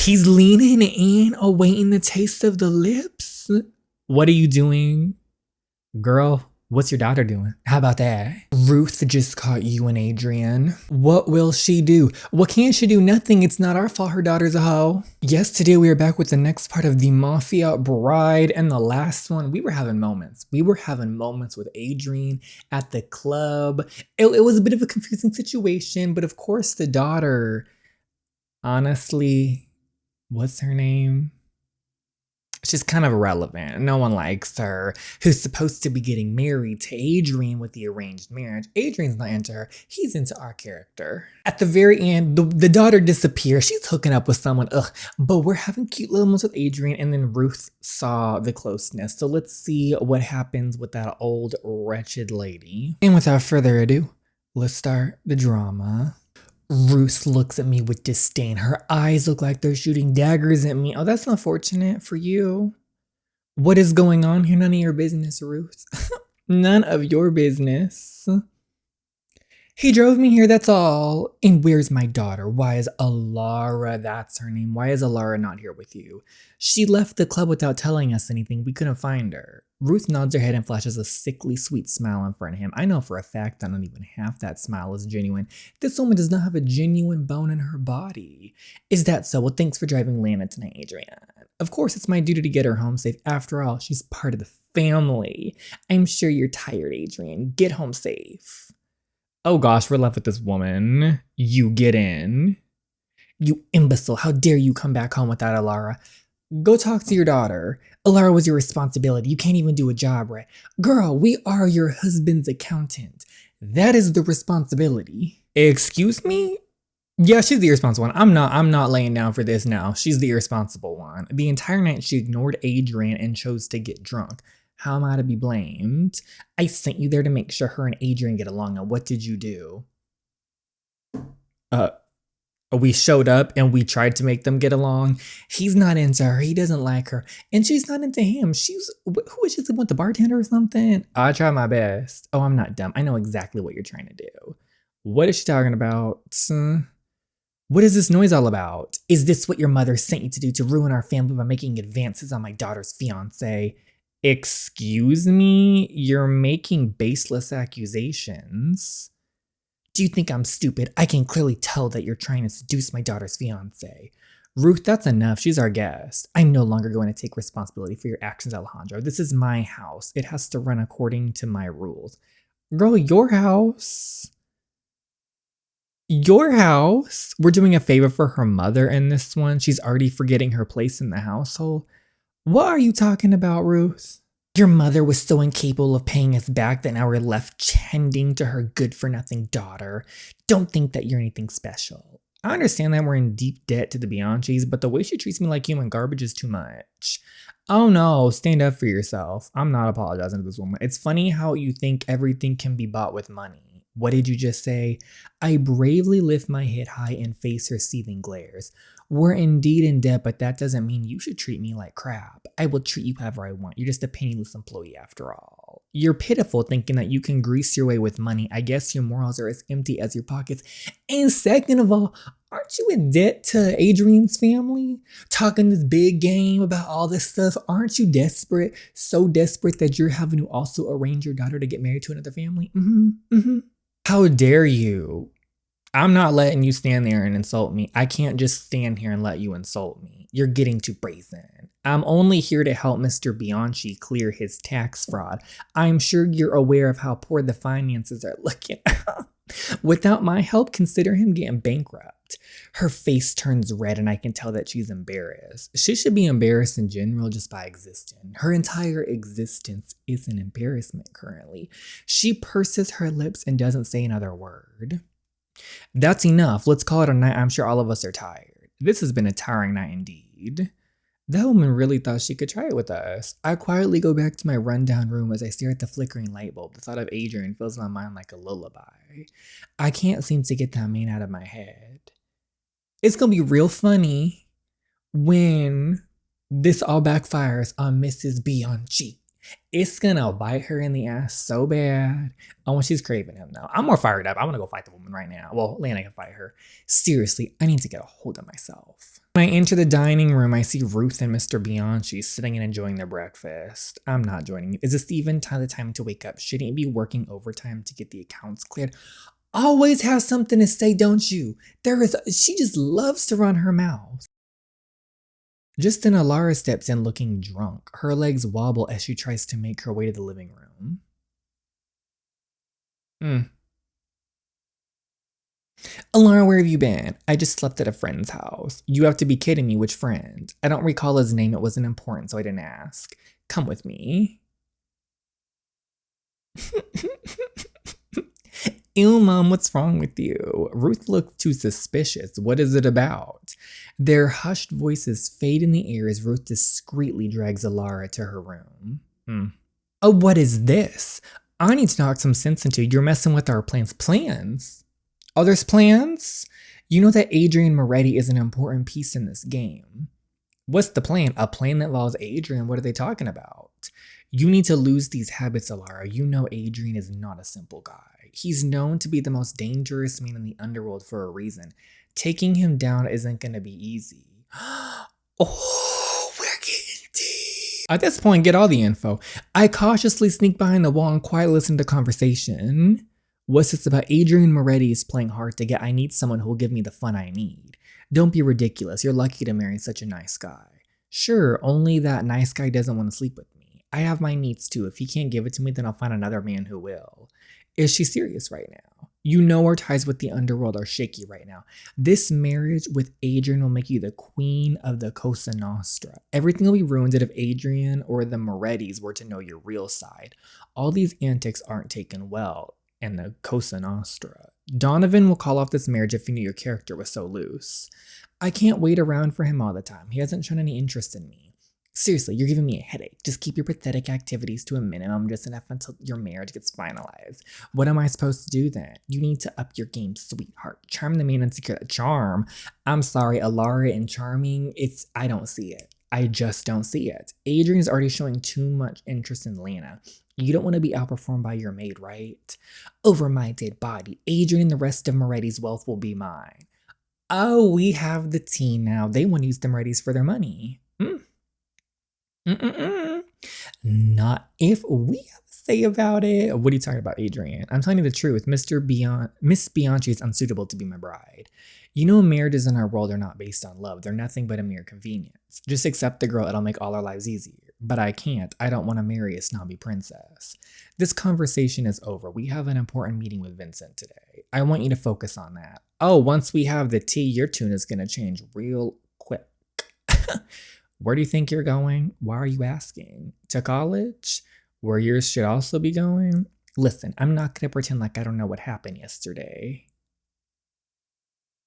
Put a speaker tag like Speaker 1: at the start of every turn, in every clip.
Speaker 1: He's leaning in, awaiting the taste of the lips. What are you doing? Girl, what's your daughter doing? How about that? Ruth just caught you and Adrian. What will she do? What can she do? Nothing. It's not our fault her daughter's a hoe. Yes, today we are back with the next part of the Mafia Bride. And the last one, we were having moments. We were having moments with Adrian at the club. It was a bit of a confusing situation, but of course the daughter, honestly, what's her name? She's kind of irrelevant. No one likes her. Who's supposed to be getting married to Adrian with the arranged marriage. Adrian's not into her. He's into our character. At the very end, the daughter disappears. She's hooking up with someone. Ugh. But we're having cute little moments with Adrian, and then Ruth saw the closeness. So let's see what happens with that old wretched lady. And without further ado, let's start the drama. Ruth looks at me with disdain. Her eyes look like they're shooting daggers at me. Oh, that's unfortunate for you. What is going on here? None of your business, Ruth. None of your business. He drove me here, that's all. And where's my daughter? Why is Aara, that's her name, why is Aara not here with you? She left the club without telling us anything. We couldn't find her. Ruth nods her head and flashes a sickly sweet smile in front of him. I know for a fact that not even half that smile is genuine. This woman does not have a genuine bone in her body. Is that so? Well, thanks for driving Lana tonight, Adrian. Of course, it's my duty to get her home safe. After all, she's part of the family. I'm sure you're tired, Adrian. Get home safe. Oh gosh, we're left with this woman. You get in. You imbecile, how dare you come back home without Aara? Go talk to your daughter. Aara was your responsibility. You can't even do a job right. Girl, we are your husband's accountant. That is the responsibility. Excuse me? Yeah, she's the irresponsible one. I'm not laying down for this now. She's the irresponsible one. The entire night she ignored Adrian and chose to get drunk. How am I to be blamed? I sent you there to make sure her and Adrian get along, and what did you do? We showed up and we tried to make them get along. He's not into her. He doesn't like her. And she's not into him. Who is she with, the bartender or something? I try my best. Oh, I'm not dumb. I know exactly what you're trying to do. What is she talking about? What is this noise all about? Is this what your mother sent you to do, to ruin our family by making advances on my daughter's fiance? Excuse me? You're making baseless accusations. Do you think I'm stupid? I can clearly tell that you're trying to seduce my daughter's fiance. Ruth, that's enough. She's our guest. I'm no longer going to take responsibility for your actions, Alejandro. This is my house. It has to run according to my rules. Girl, your house. Your house? We're doing a favor for her mother in this one. She's already forgetting her place in the household. What are you talking about, Ruth? Your mother was so incapable of paying us back that now we're left tending to her good-for-nothing daughter. Don't think that you're anything special. I understand that we're in deep debt to the Bianchis, but the way she treats me like human garbage is too much. Oh no, stand up for yourself. I'm not apologizing to this woman. It's funny how you think everything can be bought with money. What did you just say? I bravely lift my head high and face her seething glares. We're indeed in debt, but that doesn't mean you should treat me like crap. I will treat you however I want. You're just a penniless employee after all. You're pitiful thinking that you can grease your way with money. I guess your morals are as empty as your pockets. And second of all, aren't you in debt to Adrian's family? Talking this big game about all this stuff. Aren't you desperate? So desperate that you're having to also arrange your daughter to get married to another family? How dare you? I'm not letting you stand there and insult me. I can't just stand here and let you insult me. You're getting too brazen. I'm only here to help Mr. Bianchi clear his tax fraud. I'm sure you're aware of how poor the finances are looking. Without my help, consider him getting bankrupt. Her face turns red and I can tell that she's embarrassed. She should be embarrassed in general just by existing. Her entire existence is an embarrassment currently. She purses her lips and doesn't say another word. That's enough. Let's call it a night. I'm sure all of us are tired. This has been a tiring night indeed. That woman really thought she could try it with us. I quietly go back to my rundown room as I stare at the flickering light bulb. The thought of Adrian fills my mind like a lullaby. I can't seem to get that man out of my head. It's gonna be real funny when this all backfires on Mrs. Bianchi. It's gonna bite her in the ass so bad. Oh, when she's craving him now. I'm more fired up. I wanna go fight the woman right now. Well, Lana can fight her. Seriously, I need to get a hold of myself. When I enter the dining room, I see Ruth and Mr. Bianchi sitting and enjoying their breakfast. I'm not joining you. Is this even the time to wake up? Shouldn't you be working overtime to get the accounts cleared? Always have something to say, don't you? She just loves to run her mouth. Just then, Aara steps in looking drunk. Her legs wobble as she tries to make her way to the living room. Aara, where have you been? I just slept at a friend's house. You have to be kidding me, which friend? I don't recall his name, it wasn't important, so I didn't ask. Come with me. Ew, Mom, what's wrong with you? Ruth looked too suspicious. What is it about? Their hushed voices fade in the air as Ruth discreetly drags Aara to her room. Oh, what is this? I need to knock some sense into you. You're messing with our plans. Plans? Oh, there's plans? You know that Adrian Moretti is an important piece in this game. What's the plan? A plan that involves Adrian? What are they talking about? You need to lose these habits, Aara. You know Adrian is not a simple guy. He's known to be the most dangerous man in the underworld for a reason. Taking him down isn't going to be easy. Oh, we're getting deep. At this point, get all the info. I cautiously sneak behind the wall and quietly listen to the conversation. What's this about? Adrian Moretti is playing hard to get. I need someone who will give me the fun I need. Don't be ridiculous. You're lucky to marry such a nice guy. Sure, only that nice guy doesn't want to sleep with me. I have my needs too. If he can't give it to me, then I'll find another man who will. Is she serious right now? You know our ties with the underworld are shaky right now. This marriage with Adrian will make you the queen of the Cosa Nostra. Everything will be ruined if Adrian or the Morettis were to know your real side. All these antics aren't taken well in the Cosa Nostra. Donovan will call off this marriage if he knew your character was so loose. I can't wait around for him all the time. He hasn't shown any interest in me. Seriously, you're giving me a headache. Just keep your pathetic activities to a minimum just enough until your marriage gets finalized. What am I supposed to do then? You need to up your game, sweetheart. Charm the man and secure the charm. I'm sorry, Aara and charming, I don't see it. I just don't see it. Adrian's already showing too much interest in Lana. You don't want to be outperformed by your maid, right? Over my dead body, Adrian and the rest of Moretti's wealth will be mine. Oh, we have the tea now. They want to use the Morettis for their money. Not if we have a say about it. What are you talking about, Adrian? I'm telling you the truth. Miss Bianchi is unsuitable to be my bride. You know, marriages in our world are not based on love. They're nothing but a mere convenience. Just accept the girl. It'll make all our lives easier. But I can't. I don't want to marry a snobby princess. This conversation is over. We have an important meeting with Vincent today. I want you to focus on that. Oh, once we have the tea, your tune is going to change real quick. Where do you think you're going? Why are you asking? To college? Where yours should also be going? Listen, I'm not going to pretend like I don't know what happened yesterday.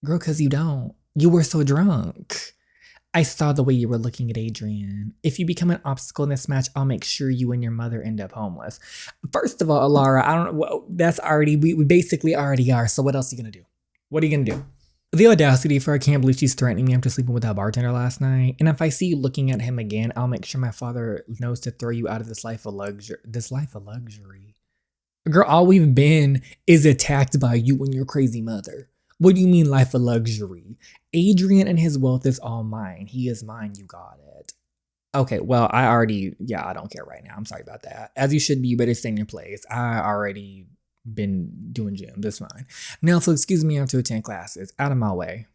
Speaker 1: Girl, because you don't. You were so drunk. I saw the way you were looking at Adrian. If you become an obstacle in this match, I'll make sure you and your mother end up homeless. First of all, Aara, I don't know. Well, that's already, we basically already are. So what else are you going to do? What are you going to do? The audacity for I can't believe she's threatening me after sleeping with that bartender last night. And if I see you looking at him again, I'll make sure my father knows to throw you out of this life of luxury. Girl, all we've been is attacked by you and your crazy mother. What do you mean life of luxury? Adrian and his wealth is all mine. He is mine. You got it. Okay, well, I don't care right now. I'm sorry about that. As you should be, you better stay in your place. I already been doing gym. That's fine. Now, so excuse me, I have to attend classes. Out of my way.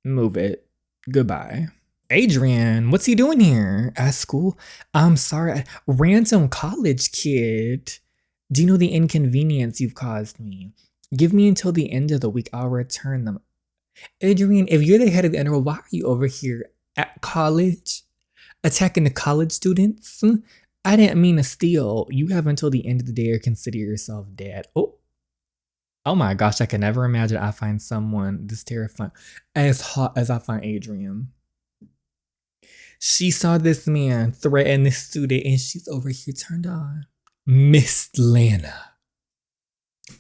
Speaker 1: Move it. Goodbye. Adrian, what's he doing here? At school? I'm sorry. Random college kid. Do you know the inconvenience you've caused me? Give me until the end of the week. I'll return them. Adrian, if you're the head of the underworld, why are you over here at college? Attacking the college students? I didn't mean to steal. You have until the end of the day or consider yourself dead. Oh my gosh, I can never imagine I find someone this terrifying as hot as I find Adrian. She saw this man threaten this student and she's over here turned on. Miss Lana.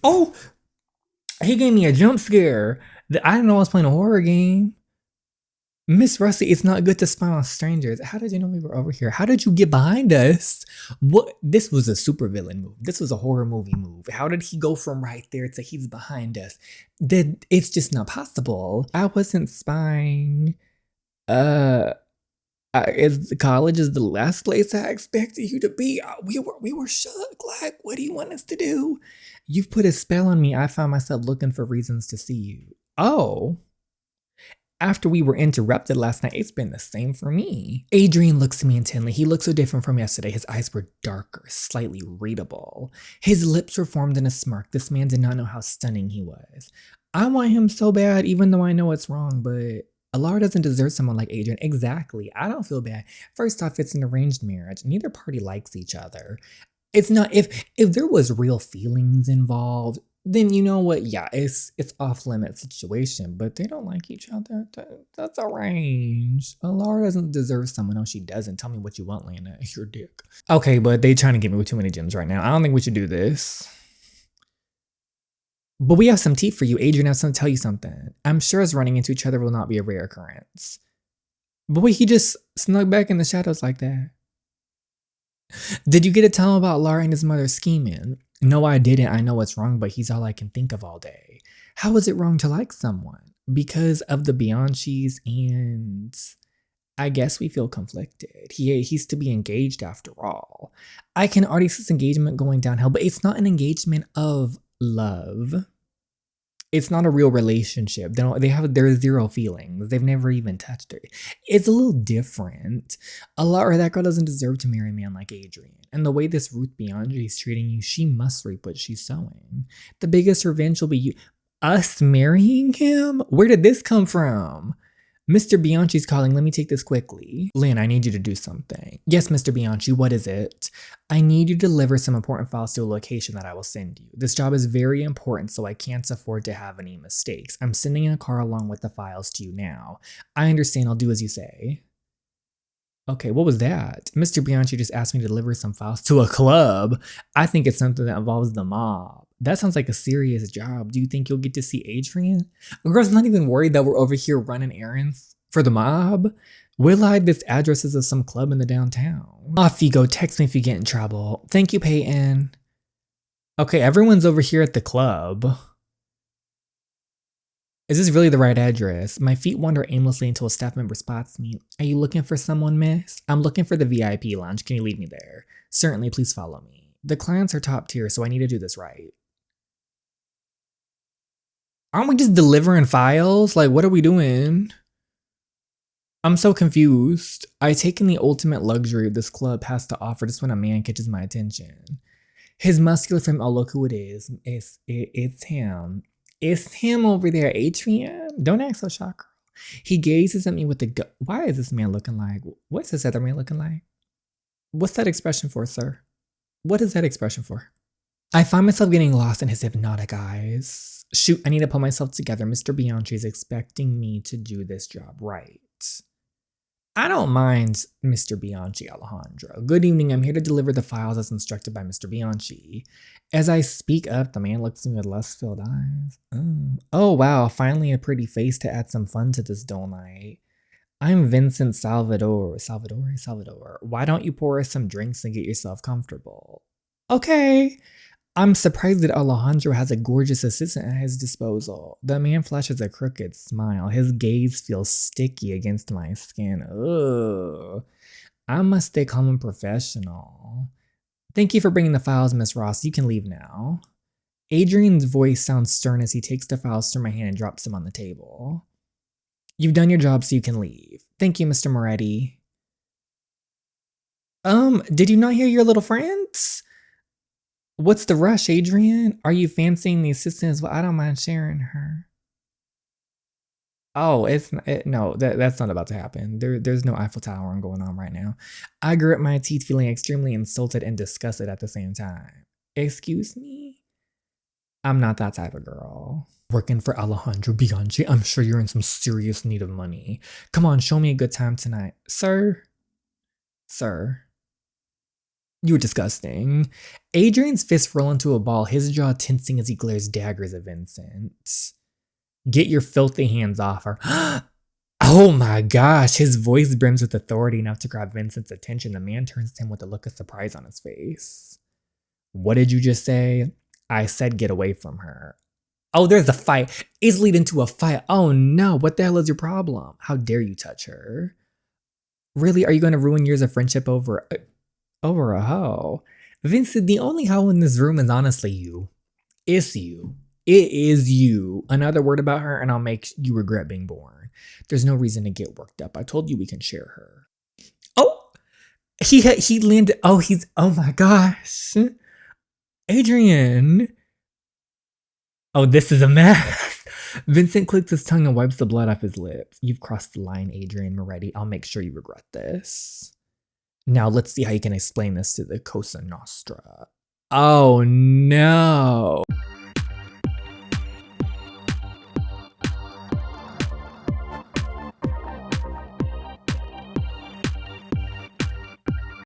Speaker 1: Oh, he gave me a jump scare. I didn't know I was playing a horror game. Miss Rusty, it's not good to spy on strangers. How did you know we were over here? How did you get behind us? What? This was a supervillain move. This was a horror movie move. How did he go from right there to he's behind us? That it's just not possible. I wasn't spying. Uh, is college is the last place I expected you to be. We were shook. Like, what do you want us to do? You've put a spell on me. I found myself looking for reasons to see you. Oh. After we were interrupted last night, it's been the same for me. Adrian looks at me intently. He looked so different from yesterday. His eyes were darker, slightly readable. His lips were formed in a smirk. This man did not know how stunning he was. I want him so bad, even though I know it's wrong, but Alara doesn't deserve someone like Adrian. Exactly. I don't feel bad. First off, it's an arranged marriage. Neither party likes each other. It's not, if there was real feelings involved, then you know what? Yeah, it's off limit situation, but they don't like each other. That's arranged. Alara doesn't deserve someone else. She doesn't. Tell me what you want, Lana. Your dick. Okay, but they trying to get me with too many gems right now. I don't think we should do this. But we have some tea for you. Adrian has to tell you something. I'm sure us running into each other will not be a rare occurrence. But wait, he just snuck back in the shadows like that. Did you get to tell him about Lara and his mother scheming? No, I didn't. I know what's wrong, but he's all I can think of all day. How is it wrong to like someone? Because of the Bianchis, and I guess we feel conflicted. He's to be engaged after all. I can already see this engagement going downhill, but it's not an engagement of love. It's not a real relationship. There's zero feelings. They've never even touched her. It's a little different. Alara, that girl doesn't deserve to marry a man like Adrian. And the way this Ruth Bianchi is treating you, she must reap what she's sowing. The biggest revenge will be us marrying him? Where did this come from? Mr. Bianchi's calling. Let me take this quickly. Lynn, I need you to do something. Yes, Mr. Bianchi, what is it? I need you to deliver some important files to a location that I will send you. This job is very important, so I can't afford to have any mistakes. I'm sending a car along with the files to you now. I understand. I'll do as you say. Okay, what was that? Mr. Bianchi just asked me to deliver some files to a club. I think it's something that involves the mob. That sounds like a serious job. Do you think you'll get to see Adrian? Girl's not even worried that we're over here running errands for the mob. We'll hide this address of some club in the downtown. Off you go. Text me if you get in trouble. Thank you, Peyton. Okay, everyone's over here at the club. Is this really the right address? My feet wander aimlessly until a staff member spots me. Are you looking for someone, miss? I'm looking for the VIP lounge. Can you lead me there? Certainly, please follow me. The clients are top tier, so I need to do this right. Aren't we just delivering files? Like, what are we doing? I'm so confused. I take in the ultimate luxury this club has to offer just when a man catches my attention. His muscular frame, oh look who it is. It's him. It's him over there, Adrian. Don't act so shocked, girl. He gazes at me with the why is this man looking like? What's this other man looking like? What's that expression for, sir? What is that expression for? I find myself getting lost in his hypnotic eyes. Shoot, I need to pull myself together. Mr. Bianchi is expecting me to do this job right. I don't mind Mr. Bianchi, Alejandro. Good evening, I'm here to deliver the files as instructed by Mr. Bianchi. As I speak up, the man looks at me with lust-filled eyes. Oh wow, finally a pretty face to add some fun to this dull night. I'm Vincent Salvador. Salvador. Why don't you pour us some drinks and get yourself comfortable? Okay. I'm surprised that Alejandro has a gorgeous assistant at his disposal. The man flashes a crooked smile. His gaze feels sticky against my skin. Ugh. I must stay calm and professional. Thank you for bringing the files, Miss Ross. You can leave now. Adrian's voice sounds stern as he takes the files from my hand and drops them on the table. You've done your job, so you can leave. Thank you, Mr. Moretti. Did you not hear your little friends? What's the rush, Adrian? Are you fancying the assistant? Well, I don't mind sharing her. Oh, no, that's not about to happen. There's no Eiffel Tower going on right now. I grit my teeth, feeling extremely insulted and disgusted at the same time. Excuse me? I'm not that type of girl. Working for Alejandro Bianchi, I'm sure you're in some serious need of money. Come on, show me a good time tonight. Sir? You're disgusting. Adrian's fists roll into a ball, his jaw tensing as he glares daggers at Vincent. Get your filthy hands off her. Oh my gosh, his voice brims with authority enough to grab Vincent's attention. The man turns to him with a look of surprise on his face. What did you just say? I said get away from her. Oh, there's a fight. It's leading to a fight. Oh no, what the hell is your problem? How dare you touch her? Really, are you going to ruin years of friendship over a hoe? Vincent, the only hoe in this room is honestly you. It's you. It is you. Another word about her and I'll make you regret being born. There's no reason to get worked up. I told you we can share her. Oh, he landed. Oh, oh my gosh. Adrian. Oh, this is a mess. Vincent clicks his tongue and wipes the blood off his lips. You've crossed the line, Adrian Moretti. I'll make sure you regret this. Now let's see how you can explain this to the Cosa Nostra. Oh no.